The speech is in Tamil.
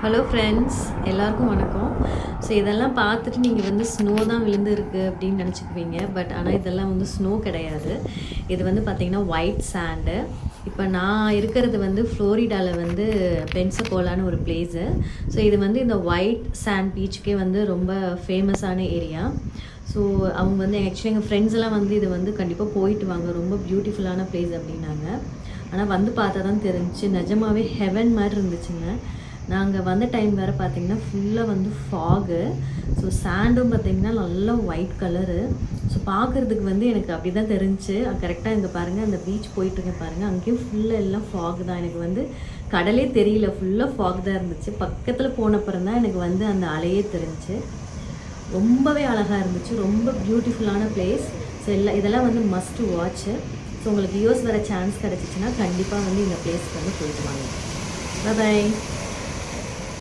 ஹலோ ஃப்ரெண்ட்ஸ், எல்லாருக்கும் வணக்கம். ஸோ இதெல்லாம் பார்த்துட்டு நீங்கள் வந்து ஸ்னோ தான் விழுந்துருக்கு அப்படின்னு நினச்சிக்குவீங்க. பட் ஆனால் இதெல்லாம் வந்து ஸ்னோ கிடையாது. இது வந்து பார்த்திங்கன்னா ஒயிட் சாண்டு. இப்போ நான் இருக்கிறது வந்து ஃப்ளோரிடாவில் வந்து பென்சகோலான்னு ஒரு பிளேஸு. ஸோ இது வந்து இந்த ஒயிட் சாண்ட் பீச்சுக்கே வந்து ரொம்ப ஃபேமஸான ஏரியா. ஸோ அவங்க வந்து ஆக்சுவலி எங்கள் ஃப்ரெண்ட்ஸ் எல்லாம் வந்து இது வந்து கண்டிப்பாக போயிட்டு வாங்க, ரொம்ப பியூட்டிஃபுல்லான பிளேஸ் அப்படின்னாங்க. ஆனால் வந்து பார்த்தா தான் தெரிஞ்சிச்சு, நிஜமாவே ஹெவன் மாதிரி இருந்துச்சுங்க. நாங்கள் வந்த டைம் வேறு பார்த்திங்கன்னா ஃபுல்லாக வந்து ஃபாகு. ஸோ சாண்டும் பார்த்திங்கன்னா நல்லா ஒயிட் கலரு. ஸோ பார்க்குறதுக்கு வந்து எனக்கு அப்படி தான் தெரிஞ்சிச்சு. கரெக்டாக இங்கே பாருங்கள், அந்த பீச் போயிட்டுருங்க பாருங்கள், அங்கேயும் ஃபுல்லாக எல்லாம் ஃபாக் தான். எனக்கு வந்து கடலே தெரியல, ஃபுல்லாக ஃபாக் தான் இருந்துச்சு. பக்கத்தில் போனப்புறம் தான் எனக்கு வந்து அந்த அலையே தெரிஞ்சிச்சு. ரொம்பவே அழகாக இருந்துச்சு, ரொம்ப பியூட்டிஃபுல்லான பிளேஸ். ஸோ இதெல்லாம் வந்து மஸ்ட் வாட்ச்சு. ஸோ உங்களுக்கு யூஎஸ் வர சான்ஸ் கிடச்சிச்சின்னா கண்டிப்பாக வந்து இந்த பிளேஸ்க்கு வந்து போயிட்டு வாங்க. பை.